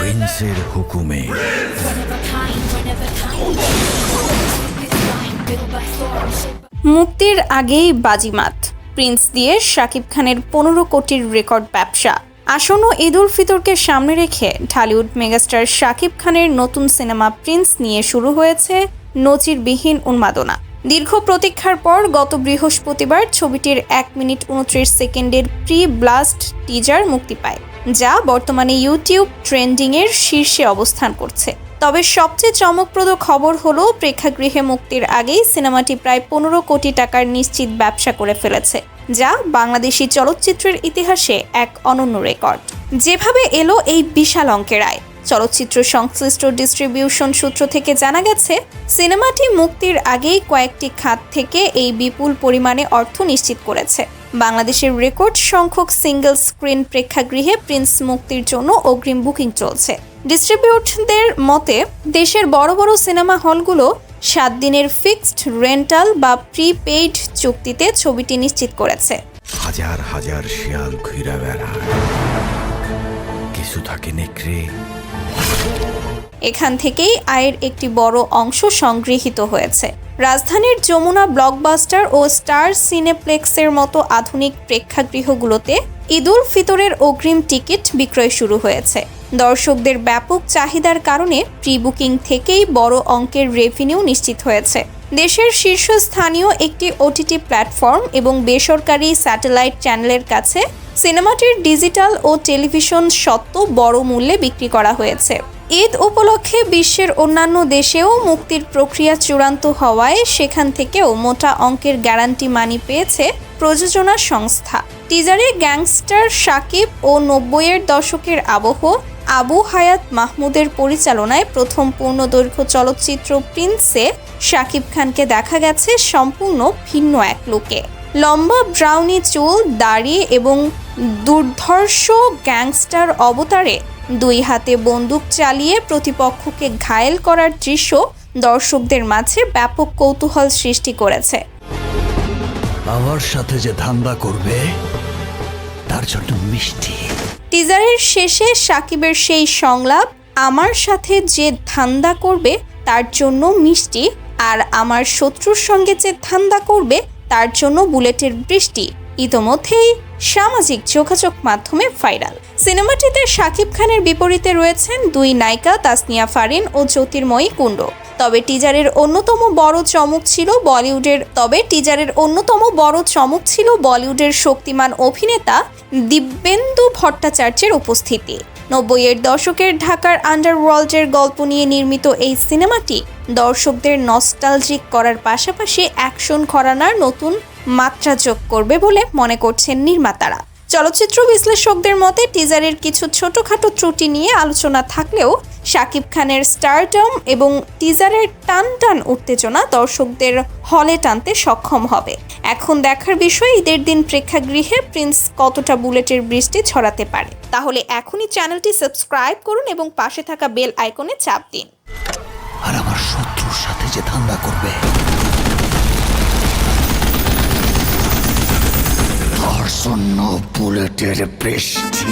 প্রিন্সের হুকুমে। মুক্তির আগেই বাজিমাত, প্রিন্স দিয়ে শাকিব খানের 15 কোটির রেকর্ড ব্যবসা। আসন্ন ঈদ উল ফিতরকে সামনে রেখে ঢালিউড মেগাস্টার শাকিব খানের নতুন সিনেমা প্রিন্স নিয়ে শুরু হয়েছে নজিরবিহীন উন্মাদনা। দীর্ঘ প্রতীক্ষার পর গত বৃহস্পতিবার ছবিটির 1 মিনিট 29 সেকেন্ডের প্রি ব্লাস্ট টিজার মুক্তি পায়, যা বর্তমানে ইউটিউব ট্রেন্ডিংয়ের শীর্ষে অবস্থান করছে। তবে সবচেয়ে চমকপ্রদ খবর হলো প্রেক্ষাগৃহে মুক্তির আগেই সিনেমাটি প্রায় 15 কোটি টাকার নিশ্চিত ব্যবসা করে ফেলেছে, যা বাংলাদেশি চলচ্চিত্রের ইতিহাসে এক অনন্য রেকর্ড। যেভাবে এলো এই বিশাল অঙ্কের আয়, চলচ্চিত্র সংশ্লিষ্ট ডিস্ট্রিবিউশন সূত্র থেকে জানা গেছে, সিনেমাটি মুক্তির আগেই কয়েকটি খাত থেকে এই বিপুল পরিমাণে অর্থ নিশ্চিত করেছে। বাংলাদেশের রেকর্ড সংখ্যক সিঙ্গেল স্ক্রিন প্রেক্ষাগৃহে প্রিন্স মুক্তির জন্য অগ্রিম বুকিং চলছে। ডিস্ট্রিবিউটরদের মতে, দেশের বড় বড় সিনেমা হলগুলো 7 দিনের ফিক্সড রেন্টাল বা প্রিপেইড চুক্তিতে ছবিটি নিশ্চিত করেছে। হাজার হাজার শিয়াল ঘুরা বেড়ায়, কিছু থাকে নেকড়ে। এখান থেকেই আয়ের একটি বড় অংশ সংগৃহীত হয়েছে। রাজধানীর যমুনা ব্লকবাস্টার ও স্টার সিনেপ্লেক্সের মতো আধুনিক প্রেক্ষাগৃহগুলোতে ঈদ উল ফিতরের অগ্রিম টিকিট বিক্রয় শুরু হয়েছে। দর্শকদের ব্যাপক চাহিদার কারণে প্রি বুকিং থেকেই বড় অঙ্কের রেভিনিউ নিশ্চিত হয়েছে। দেশের শীর্ষস্থানীয় একটি ওটিটি প্ল্যাটফর্ম এবং বেসরকারি স্যাটেলাইট চ্যানেলের কাছে সিনেমাটির ডিজিটাল ও টেলিভিশন স্বত্ব বড় মূল্যে বিক্রি করা হয়েছে। ঈদ উপলক্ষে বিশ্বের অন্যান্য দেশেও মুক্তির প্রক্রিয়া চূড়ান্ত হওয়ায় সেখান থেকেও মোটা অঙ্কের গ্যারান্টি মানি পেয়েছে প্রযোজনা সংস্থা। টিজারে গ্যাংস্টার শাকিব ও 90-এর দশকের আবহ আবু হায়াত মাহমুদের পরিচালনায় প্রথম পূর্ণদৈর্ঘ্য চলচ্চিত্র প্রিন্সে শাকিব খানকে দেখা গেছে সম্পূর্ণ ভিন্ন এক লুকে। লম্বা ব্রাউনি চুল, দাড়ি এবং দুর্ধর্ষ গ্যাংস্টার অবতারে 2 হাতে বন্দুক চালিয়ে প্রতিপক্ষকে ঘায়েল করার দৃশ্য দর্শকদের মাঝে ব্যাপক কৌতূহল সৃষ্টি করেছে। আমার সাথে যে ধান্দা করবে তার জন্য মিষ্টি। টিজারের শেষে শাকিবের সেই সংলাপ, আমার সাথে যে ধান্দা করবে তার জন্য মিষ্টি, আর আমার শত্রুর সঙ্গে যে ধান্দা করবে তার জন্য বুলেটের বৃষ্টি, ইতোমধ্যেই সামাজিক যোগাযোগ মাধ্যমে ভাইরাল। সিনেমাটিতে শাকিব খানের বিপরীতে রয়েছেন 2 নায়িকা তাসনিয়া ফারিন ও জ্যোতির্ময়ী কুণ্ড। তবে টিজারের অন্যতম বড় চমক ছিল বলিউডের শক্তিমান অভিনেতা দিব্যেন্দু ভট্টাচার্যের উপস্থিতি। 90-এর দশকের ঢাকার আন্ডারওয়ার্ল্ডের গল্প নিয়ে নির্মিত এই সিনেমাটি দর্শকদের নস্টালজিক করার পাশাপাশি অ্যাকশন ঘরানার নতুন মাত্রা যোগ করবে বলে মনে করছেন নির্মাতারা। চলচ্চিত্র বিশ্লেষকদের মতে টিজারের কিছু ছোটখাটো ত্রুটি নিয়ে আলোচনা থাকলেও শাকিব খানের স্টারডম এবং টিজারের টান উত্তেজনা দর্শকদের হলে টানতে সক্ষম হবে। এখন দেখার বিষয়, ঈদের দিন প্রেক্ষাগৃহে প্রিন্স কতটা বুলেটের বৃষ্টি ছড়াতে পারে। তাহলে এখনই চ্যানেলটি সাবস্ক্রাইব করুন এবং পাশে থাকা বেল আইকনে চাপ দিন। আর আমার শত্রুর সাথে যে ধান্দা করবে তার জন্য বুলেটের বৃষ্টি।